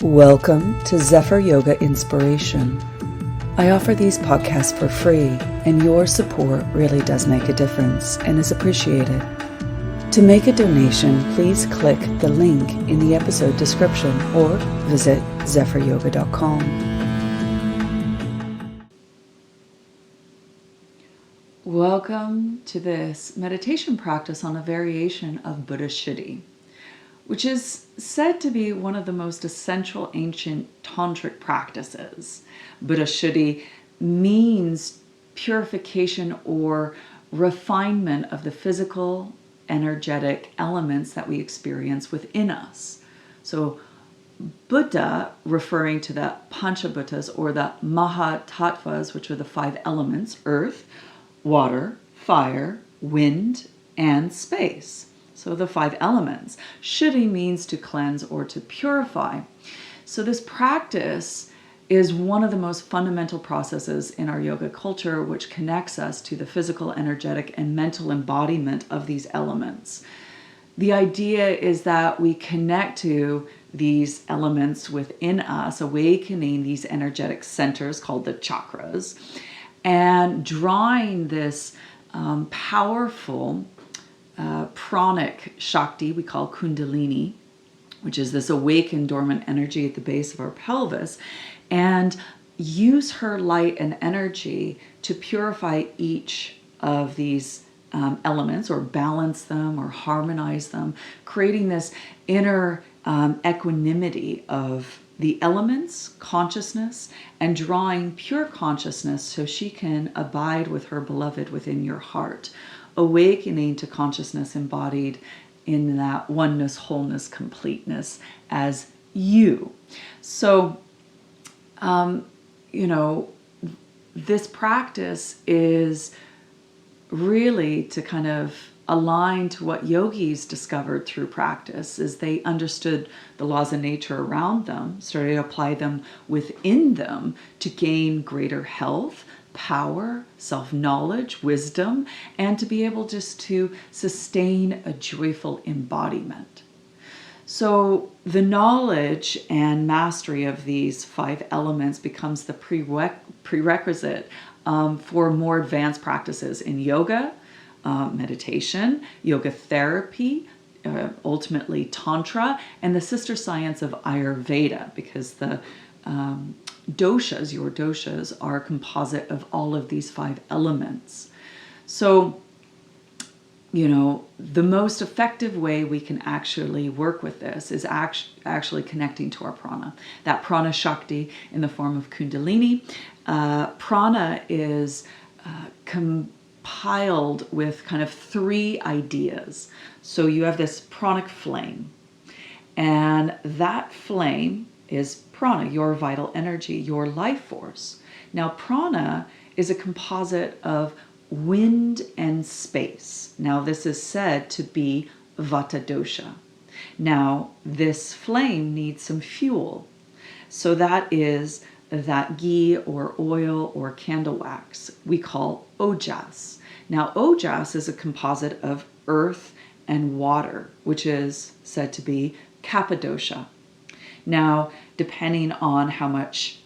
Welcome to Zephyr Yoga Inspiration. I offer these podcasts for free, and your support really does make a difference and is appreciated. To make a donation, please click the link in the episode description or visit zephyryoga.com. Welcome to this meditation practice on a variation of Bhuta Shuddhi, which is said to be one of the most essential ancient tantric practices. Bhuta Shuddhi means purification or refinement of the physical, energetic elements that we experience within us. So Bhuta, referring to the Pancha Bhutas or the maha tatwas, which are the 5 elements: earth, water, fire, wind, and space. So the 5 elements. Shuddhi means to cleanse or to purify. So this practice is one of the most fundamental processes in our yoga culture, which connects us to the physical, energetic, and mental embodiment of these elements. The idea is that we connect to these elements within us, awakening these energetic centers called the chakras, and drawing this powerful pranic Shakti, we call kundalini, which is this awakened dormant energy at the base of our pelvis, and use her light and energy to purify each of these elements, or balance them or harmonize them, creating this inner equanimity of the elements, consciousness, and drawing pure consciousness so she can abide with her beloved within your heart, awakening to consciousness embodied in that oneness, wholeness, completeness as you. So, this practice is really to kind of align to what yogis discovered through practice, as they understood the laws of nature around them, started to apply them within them to gain greater health, power, self-knowledge, wisdom, and to be able just to sustain a joyful embodiment. So the knowledge and mastery of these 5 elements becomes the prerequisite for more advanced practices in yoga, meditation, yoga therapy, ultimately Tantra, and the sister science of Ayurveda, because the doshas, your doshas, are a composite of all of these 5 elements. So, the most effective way we can actually work with this is actually connecting to our prana. That prana Shakti in the form of kundalini. Prana is compiled with kind of 3 ideas. So you have this pranic flame, and that flame is prana, your vital energy, your life force. Now, prana is a composite of wind and space. Now, this is said to be Vatta Dosha. Now, this flame needs some fuel. So that is that ghee or oil or candle wax we call Ojas. Now, Ojas is a composite of earth and water, which is said to be Kapha Dosha. Now, depending on how much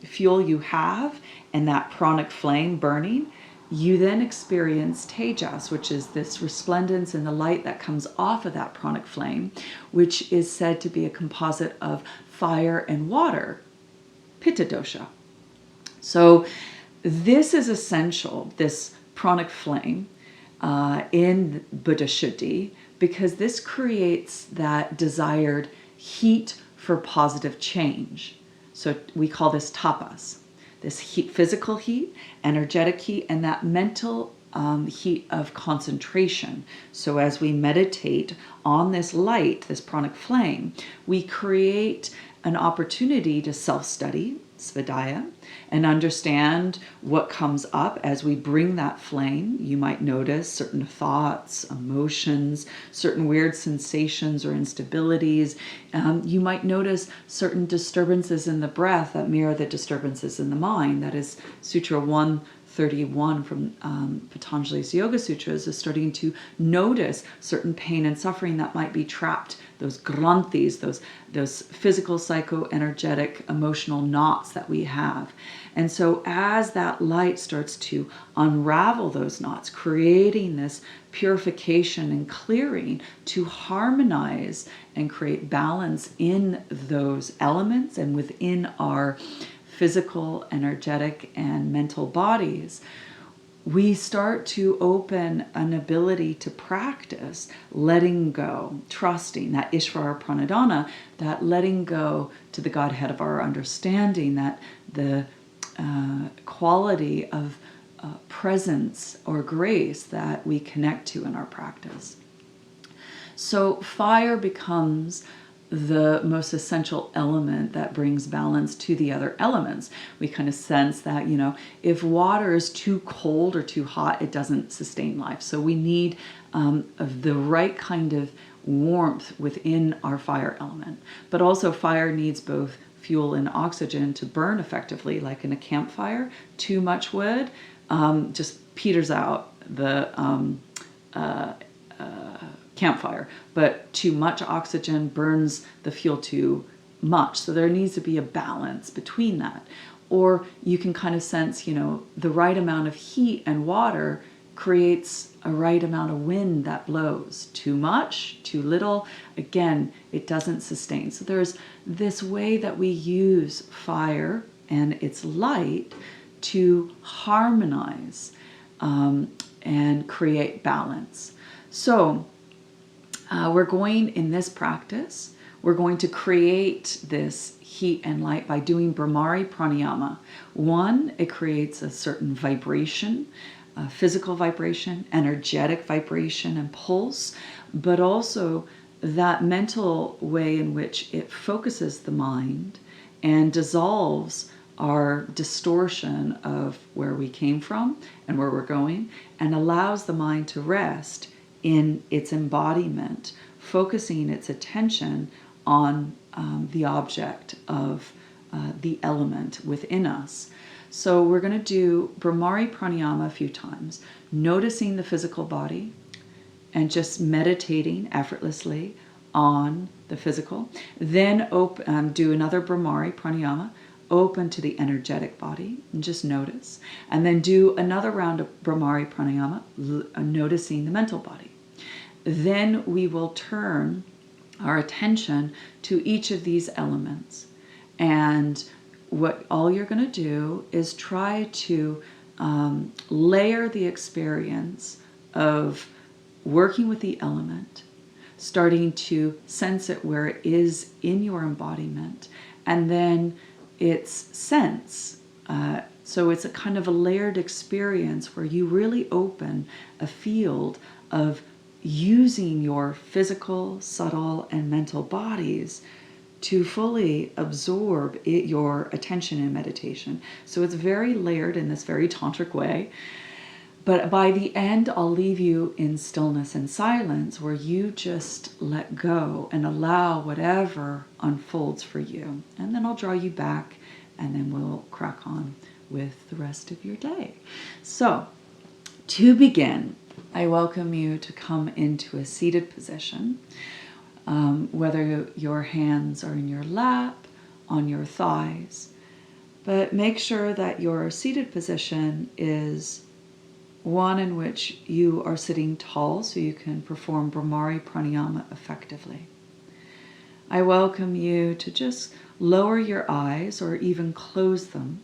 fuel you have and that pranic flame burning, you then experience Tejas, which is this resplendence in the light that comes off of that pranic flame, which is said to be a composite of fire and water, Pitta Dosha. So this is essential, this pranic flame in Bhuta Shuddhi, because this creates that desired heat for positive change. So we call this tapas. This heat, physical heat, energetic heat, and that mental heat of concentration. So as we meditate on this light, this pranic flame, we create an opportunity to self-study, svadhyaya, and understand what comes up as we bring that flame. You might notice certain thoughts, emotions, certain weird sensations or instabilities. You might notice certain disturbances in the breath that mirror the disturbances in the mind. That is Sutra 1 31 from Patanjali's Yoga Sutras is starting to notice certain pain and suffering that might be trapped, those granthis, those physical, psycho-energetic, emotional knots that we have. And so as that light starts to unravel those knots, creating this purification and clearing to harmonize and create balance in those elements and within our physical, energetic, and mental bodies, we start to open an ability to practice letting go, trusting that Ishvara Pranadhana, that letting go to the Godhead of our understanding, that the quality of presence or grace that we connect to in our practice. So fire becomes the most essential element that brings balance to the other elements. We kind of sense that, if water is too cold or too hot, it doesn't sustain life. So we need the right kind of warmth within our fire element. But also fire needs both fuel and oxygen to burn effectively, like in a campfire. Too much wood just peters out the campfire, but too much oxygen burns the fuel too much. So there needs to be a balance between that. Or you can kind of sense, the right amount of heat and water creates a right amount of wind that blows. Too much, too little, again, it doesn't sustain. So there's this way that we use fire and its light to harmonize and create balance. So we're going in this practice, we're going to create this heat and light by doing Brahmari Pranayama. One, it creates a certain vibration, physical vibration, energetic vibration and pulse, but also that mental way in which it focuses the mind and dissolves our distortion of where we came from and where we're going, and allows the mind to rest in its embodiment, focusing its attention on the object of the element within us. So we're going to do Brahmari Pranayama a few times, noticing the physical body and just meditating effortlessly on the physical. Then do another Brahmari Pranayama, open to the energetic body and just notice. And then do another round of Brahmari Pranayama, noticing the mental body. Then we will turn our attention to each of these elements. And what all you're going to do is try to layer the experience of working with the element, starting to sense it where it is in your embodiment, and then its sense. So it's a kind of a layered experience where you really open a field of using your physical, subtle, and mental bodies to fully absorb your attention in meditation. So it's very layered in this very tantric way. But by the end, I'll leave you in stillness and silence where you just let go and allow whatever unfolds for you. And then I'll draw you back and then we'll crack on with the rest of your day. So to begin, I welcome you to come into a seated position, whether your hands are in your lap, on your thighs, but make sure that your seated position is one in which you are sitting tall so you can perform Brahmari Pranayama effectively. I welcome you to just lower your eyes or even close them,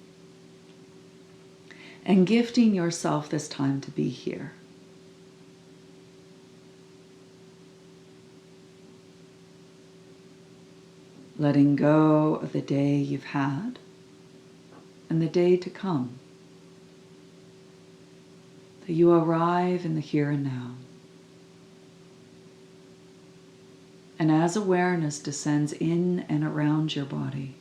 and gifting yourself this time to be here. Letting go of the day you've had and the day to come. That you arrive in the here and now. And as awareness descends in and around your body,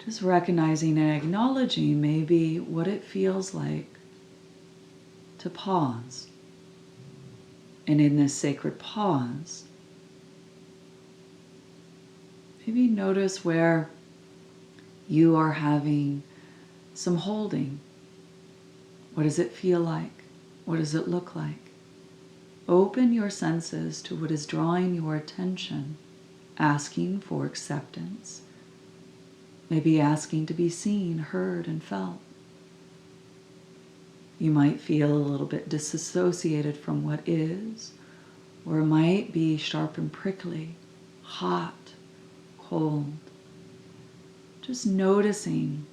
just recognizing and acknowledging maybe what it feels like to pause. And in this sacred pause, maybe notice where you are having some holding. What does it feel like? What does it look like? Open your senses to what is drawing your attention, asking for acceptance, maybe asking to be seen, heard, and felt. You might feel a little bit disassociated from what is, or it might be sharp and prickly, hot, cold. Just noticing,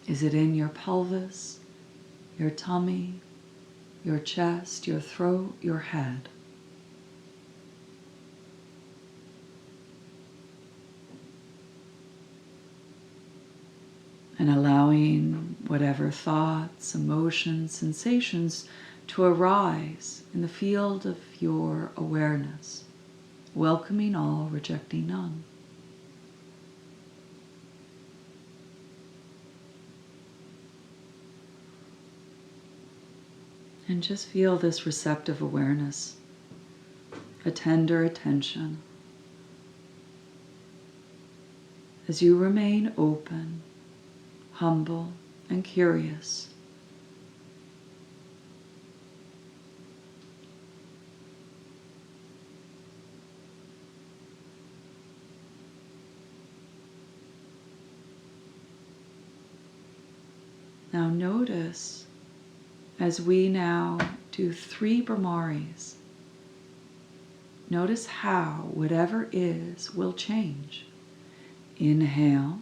is it in your pelvis, your tummy, your chest, your throat, your head? And allowing whatever thoughts, emotions, sensations to arise in the field of your awareness, welcoming all, rejecting none. And just feel this receptive awareness, a tender attention, as you remain open, humble, and curious. Now notice, as we now do 3 Brahmaris, notice how whatever is will change. Inhale.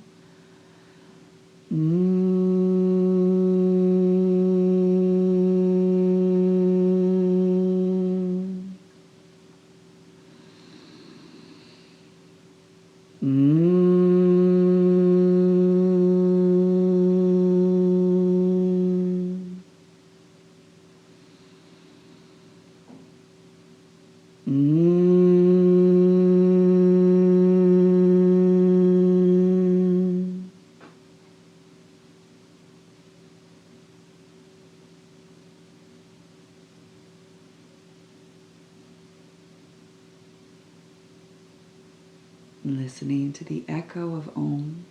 Listening to the echo of Om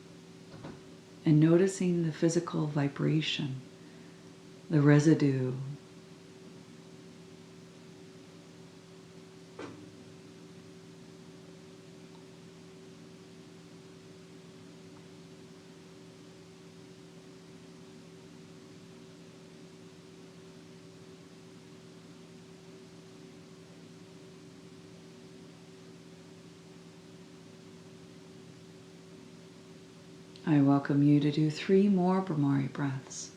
and noticing the physical vibration, the residue. I welcome you to do 3 more Brahmari breaths.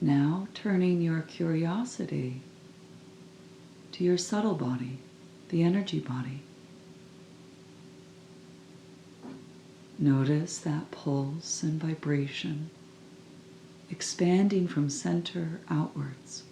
Now turning your curiosity to your subtle body, the energy body. Notice that pulse and vibration expanding from center outwards.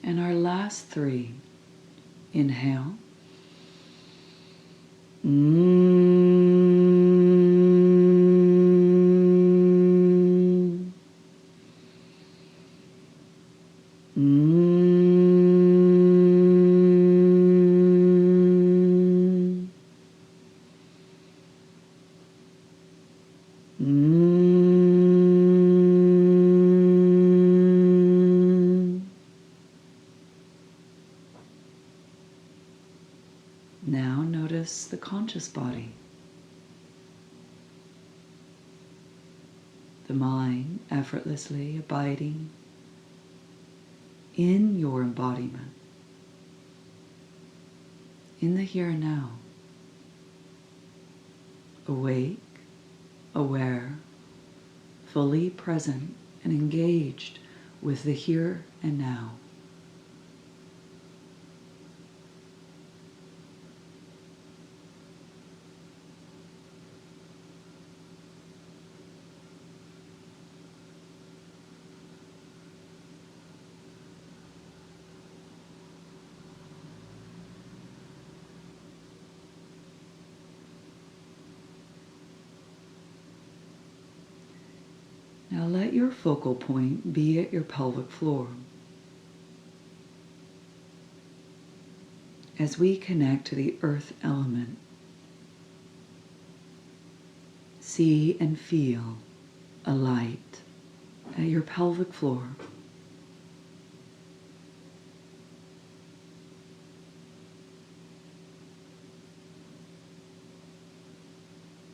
And our last 3. Inhale. Now notice the conscious body. the mind effortlessly abiding in your embodiment, in the here and now, awake, aware, fully present and engaged with the here and now. Now let your focal point be at your pelvic floor. As we connect to the earth element, see and feel a light at your pelvic floor.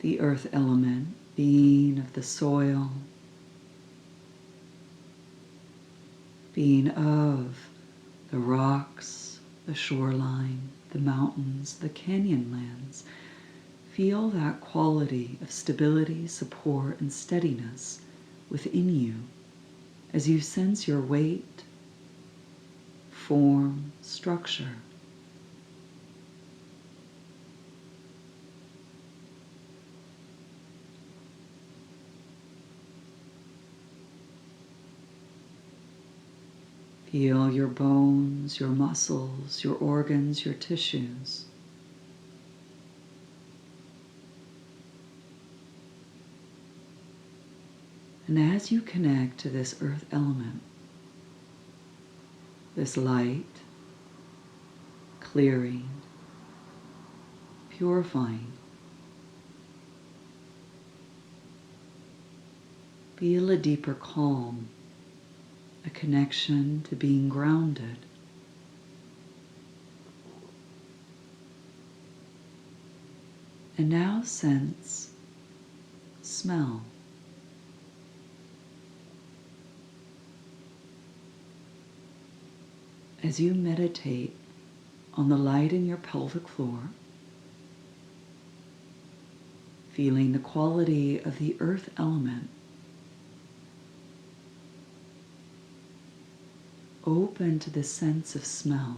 The earth element being of the soil, being of the rocks, the shoreline, the mountains, the canyonlands. Feel that quality of stability, support, and steadiness within you as you sense your weight, form, structure. Feel your bones, your muscles, your organs, your tissues. And as you connect to this earth element, this light, clearing, purifying, feel a deeper calm, a connection to being grounded. And now sense smell. As you meditate on the light in your pelvic floor, feeling the quality of the earth element, open to the sense of smell.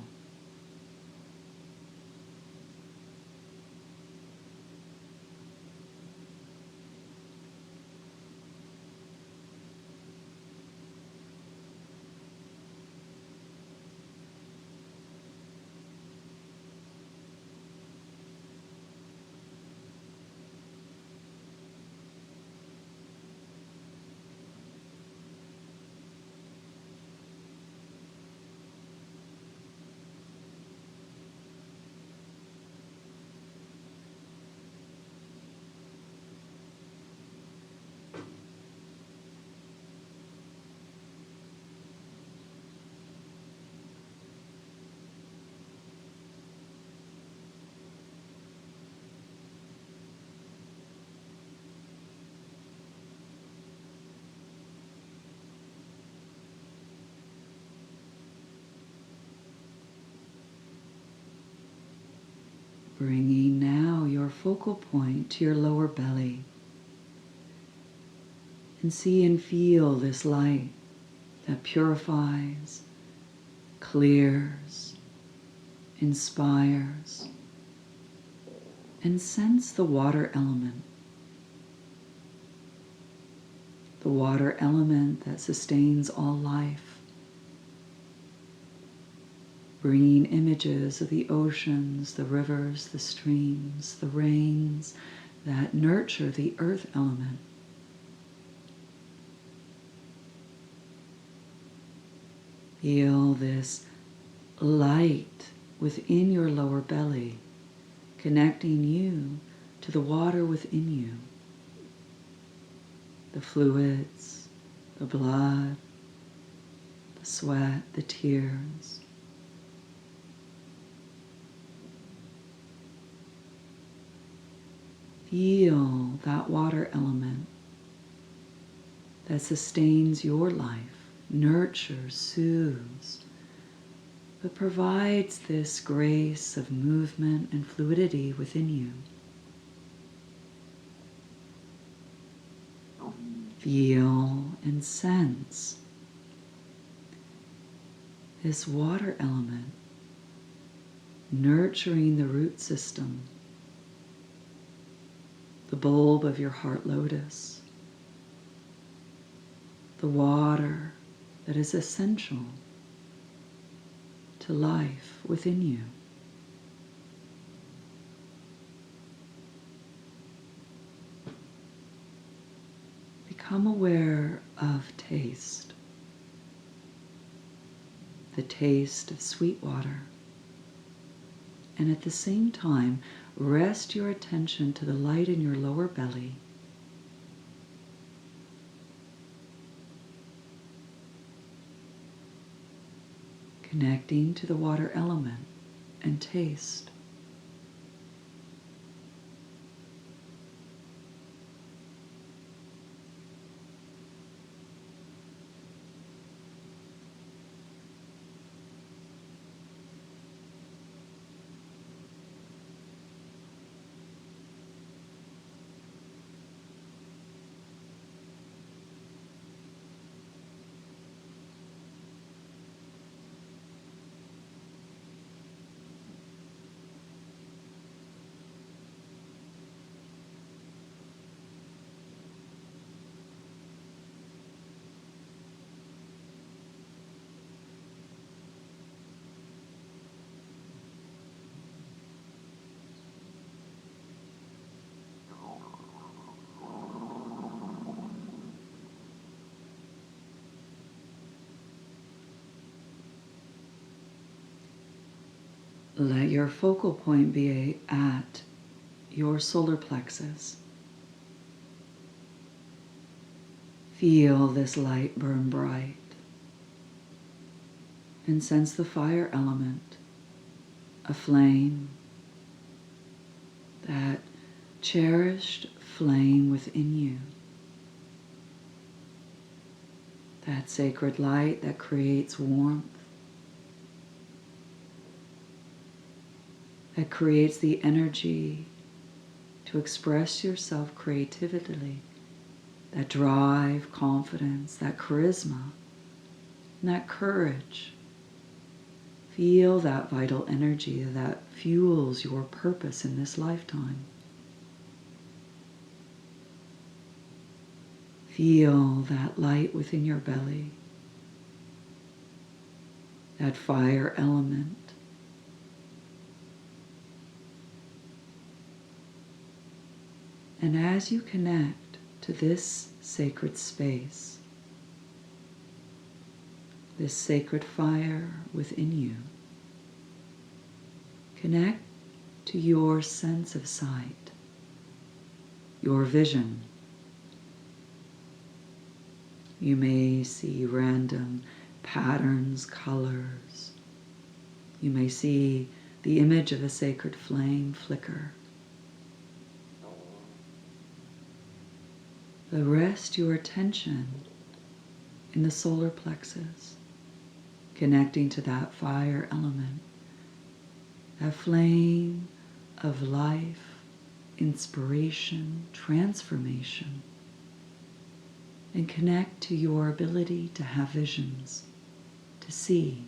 Bringing now your focal point to your lower belly. And see and feel this light that purifies, clears, inspires, and sense the water element. The water element that sustains all life. Bringing images of the oceans, the rivers, the streams, the rains that nurture the earth element. Feel this light within your lower belly, connecting you to the water within you. The fluids, the blood, the sweat, the tears. Feel that water element that sustains your life, nurtures, soothes, but provides this grace of movement and fluidity within you. Feel and sense this water element nurturing the root system, the bulb of your heart lotus, the water that is essential to life within you. Become aware of taste, the taste of sweet water, and at the same time, rest your attention to the light in your lower belly. Connecting to the water element and taste. Let your focal point be at your solar plexus. Feel this light burn bright and sense the fire element, a flame, that cherished flame within you, that sacred light that creates warmth, that creates the energy to express yourself creatively, that drive, confidence, that charisma, and that courage. Feel that vital energy that fuels your purpose in this lifetime. Feel that light within your belly, that fire element. And as you connect to this sacred space, this sacred fire within you, connect to your sense of sight, your vision. You may see random patterns, colors. You may see the image of a sacred flame flicker. But rest your attention in the solar plexus, connecting to that fire element, that flame of life, inspiration, transformation, and connect to your ability to have visions, to see.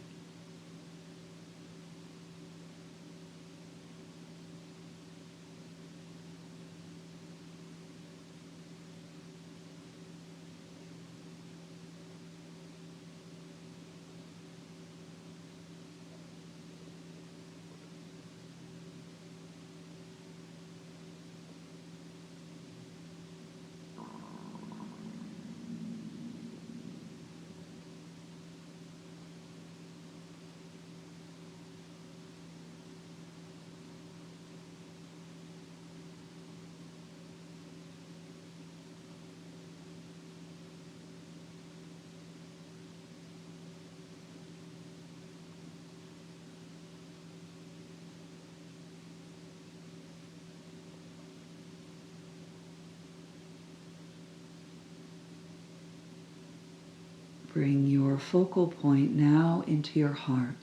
Bring your focal point now into your heart.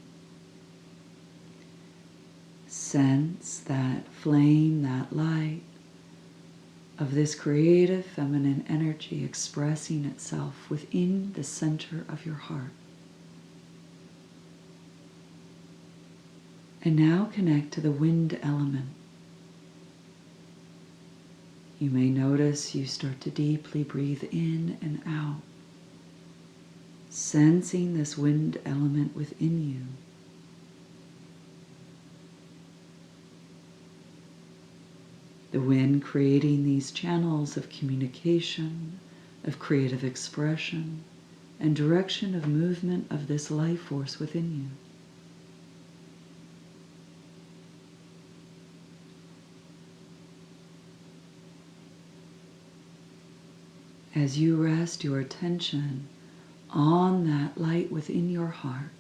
Sense that flame, that light of this creative feminine energy expressing itself within the center of your heart. And now connect to the wind element. You may notice you start to deeply breathe in and out, sensing this wind element within you. The wind creating these channels of communication, of creative expression, and direction of movement of this life force within you. As you rest your attention on that light within your heart,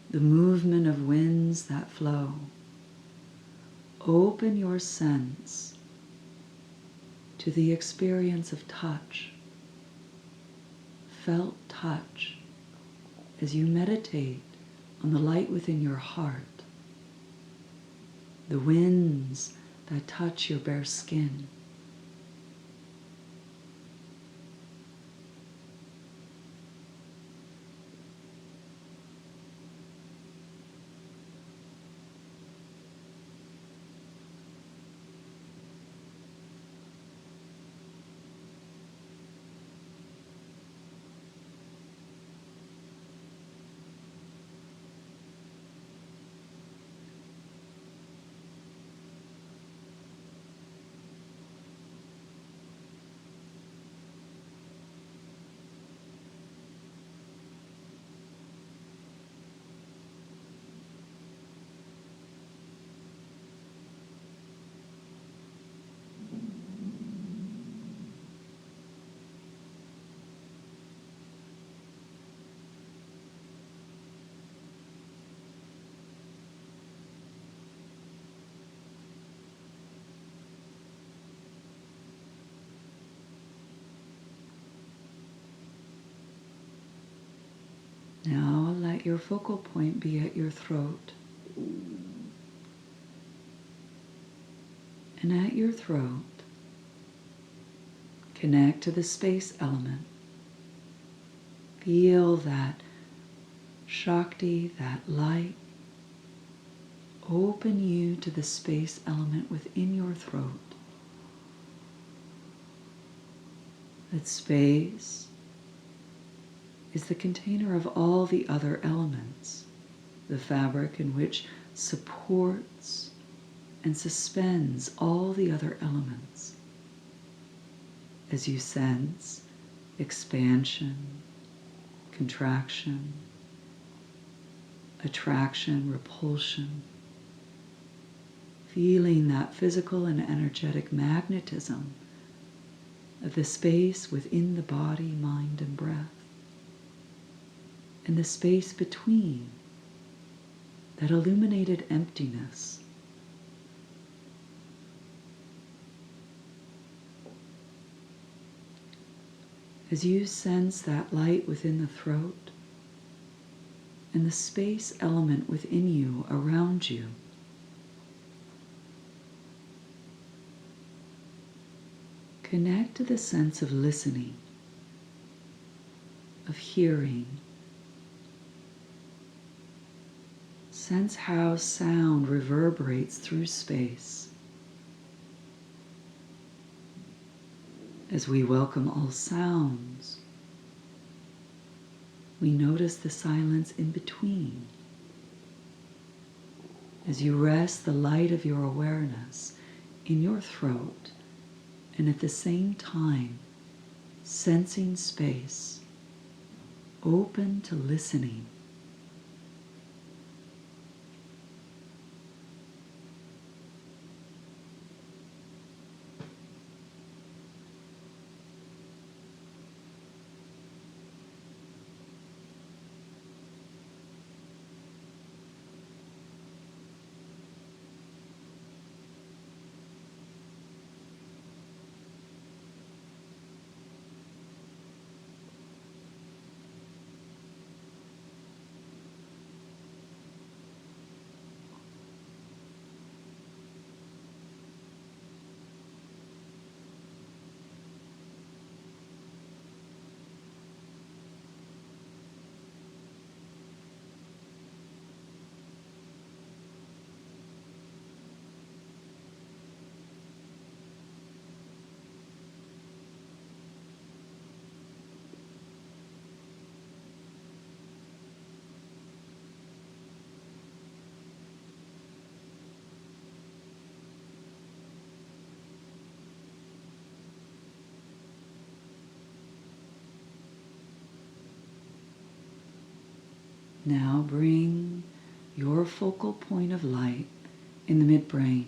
the movement of winds that flow, open your sense to the experience of touch, felt touch, as you meditate on the light within your heart, the winds that touch your bare skin. Now let your focal point be at your throat. And at your throat, connect to the space element. Feel that Shakti, that light, open you to the space element within your throat. That space is the container of all the other elements, the fabric in which supports and suspends all the other elements. As you sense expansion, contraction, attraction, repulsion, feeling that physical and energetic magnetism of the space within the body, mind, and breath, and the space between, that illuminated emptiness. As you sense that light within the throat and the space element within you, around you, connect to the sense of listening, of hearing. Sense how sound reverberates through space. As we welcome all sounds, we notice the silence in between. As you rest the light of your awareness in your throat, and at the same time, sensing space, open to listening. Now bring your focal point of light in the midbrain.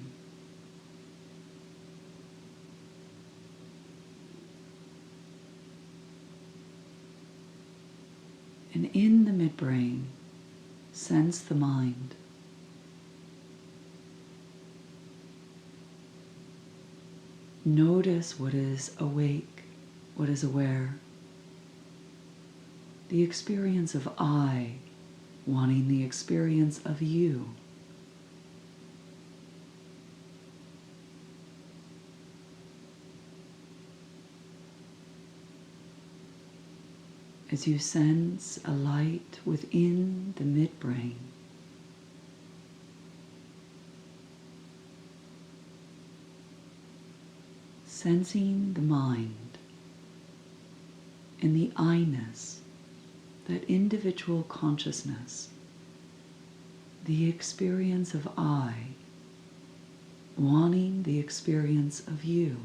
And in the midbrain, sense the mind. Notice what is awake, what is aware. The experience of I wanting the experience of you. As you sense a light within the midbrain, sensing the mind and the I-ness, that individual consciousness, the experience of I, wanting the experience of you.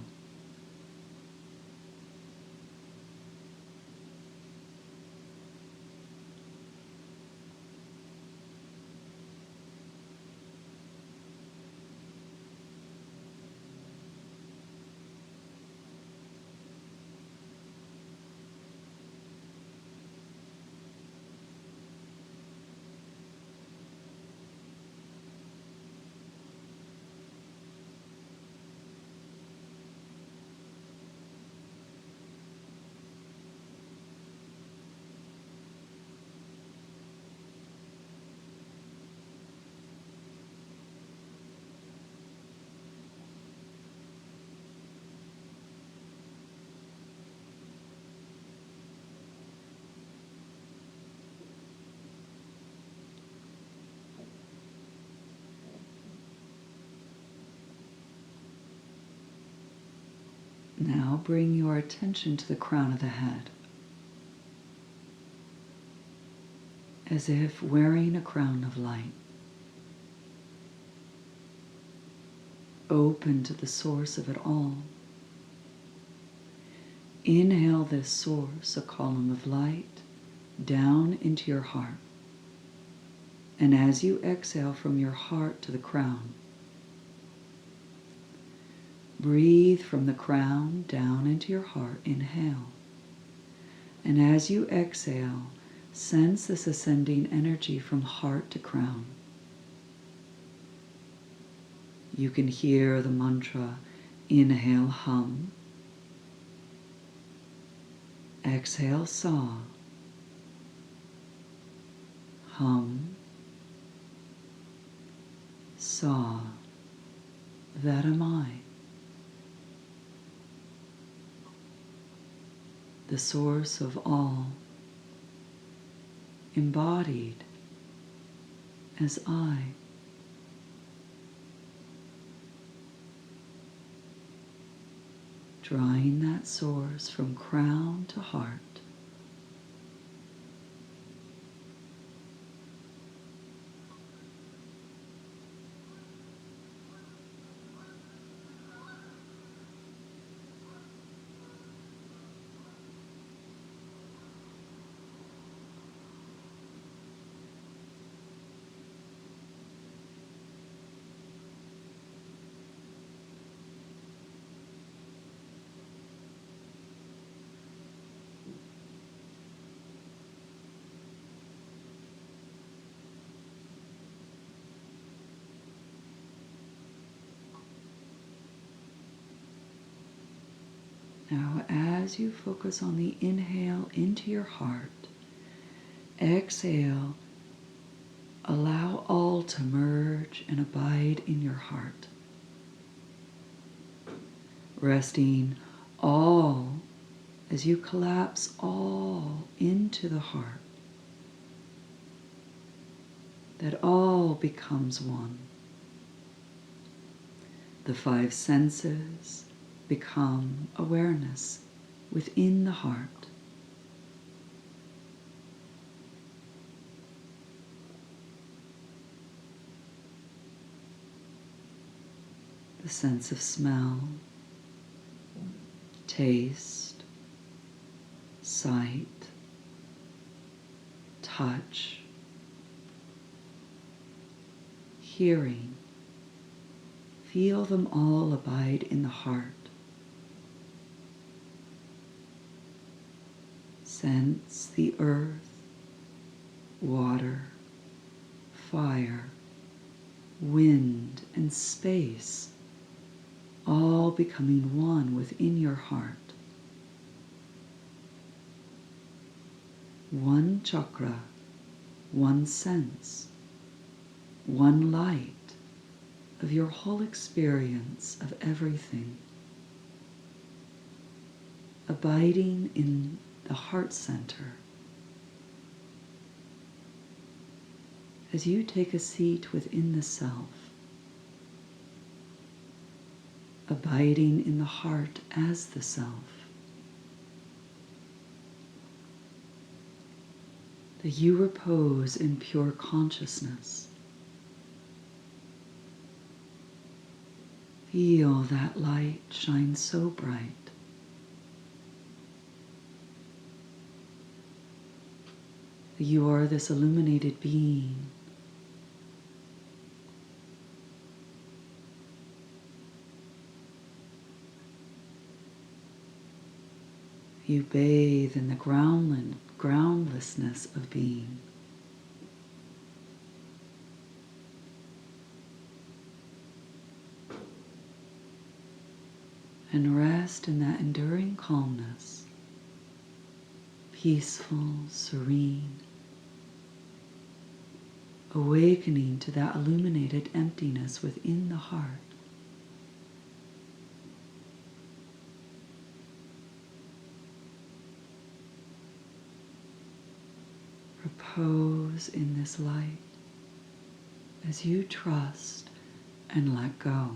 Now bring your attention to the crown of the head, as if wearing a crown of light. Open to the source of it all. Inhale this source, a column of light, down into your heart. And as you exhale from your heart to the crown, breathe from the crown down into your heart. Inhale. And as you exhale, sense this ascending energy from heart to crown. You can hear the mantra, inhale, hum. Exhale, saw. Hum. Saw. That am I. The source of all, embodied as I. Drawing that source from crown to heart. Now, as you focus on the inhale into your heart, exhale, allow all to merge and abide in your heart. Resting all as you collapse all into the heart. That all becomes one. The five senses become awareness within the heart. The sense of smell, taste, sight, touch, hearing, feel them all abide in the heart. Sense the earth, water, fire, wind, and space all becoming one within your heart. One chakra, one sense, one light of your whole experience of everything, abiding in the heart center. As you take a seat within the self, abiding in the heart as the self, that you repose in pure consciousness. Feel that light shine so bright. That you are this illuminated being. You bathe in the groundlessness of being. And rest in that enduring calmness, peaceful, serene, awakening to that illuminated emptiness within the heart. Repose in this light as you trust and let go.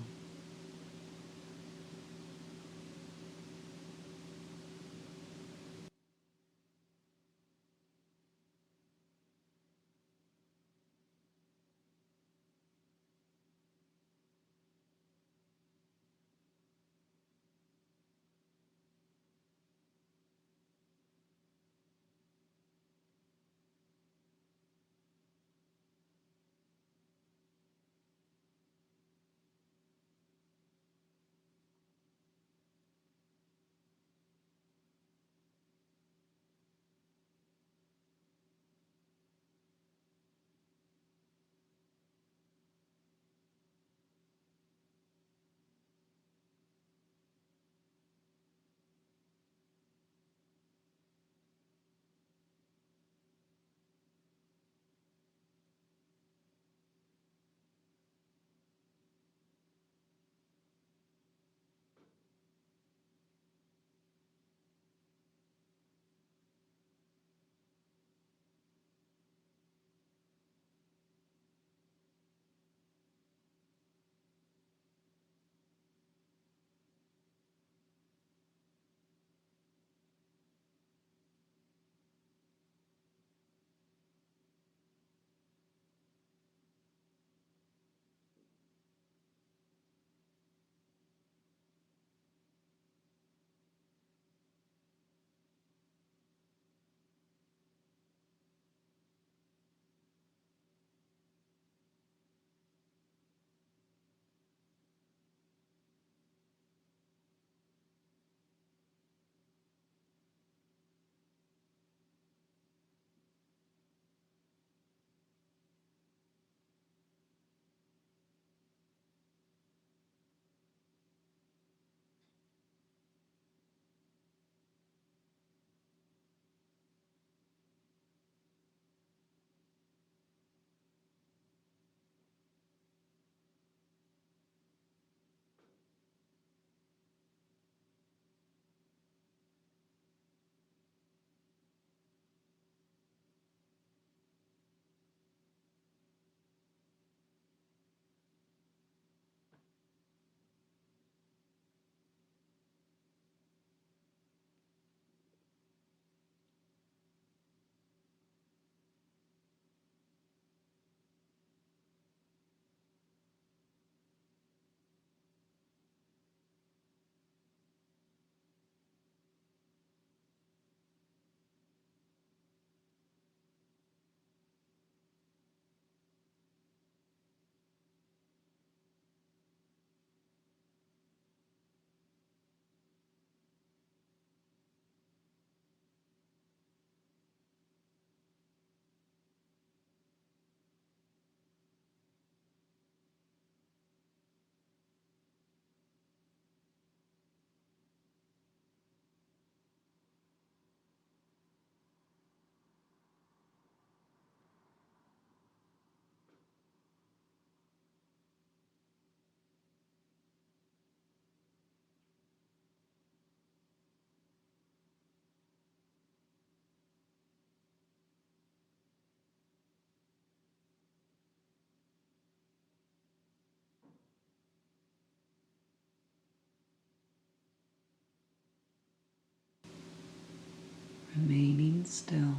remaining still.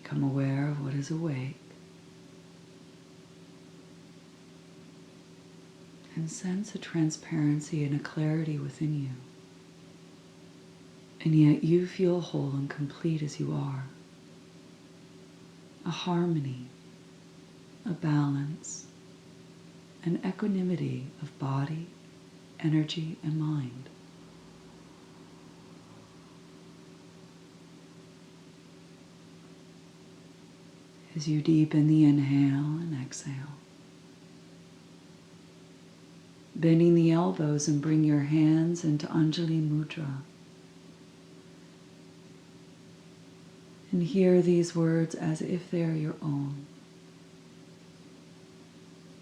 Become aware of what is awake. And sense a transparency and a clarity within you. And yet you feel whole and complete as you are. A harmony, a balance, an equanimity of body, energy, and mind. As you deepen the inhale and exhale, bending the elbows and bring your hands into Anjali Mudra. And hear these words as if they are your own.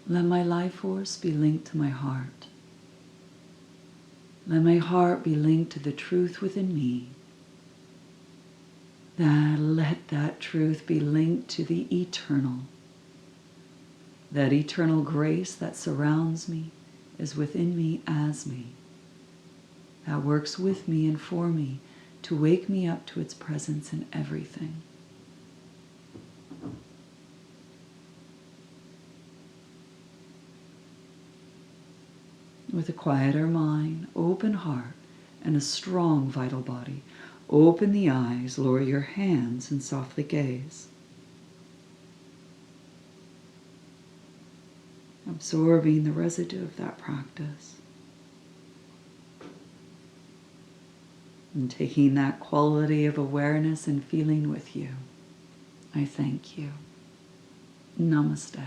Let my life force be linked to my heart. Let my heart be linked to the truth within me. Let that truth be linked to the eternal. That eternal grace that surrounds me is within me as me. That works with me and for me to wake me up to its presence in everything. With a quieter mind, open heart, and a strong vital body, open the eyes, lower your hands, and softly gaze. Absorbing the residue of that practice. And taking that quality of awareness and feeling with you. I thank you. Namaste.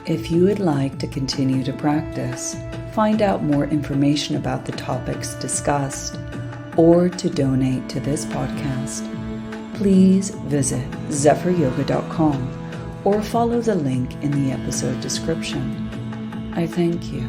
If you would like to continue to practice, find out more information about the topics discussed, or to donate to this podcast, please visit zephyryoga.com or follow the link in the episode description. I thank you.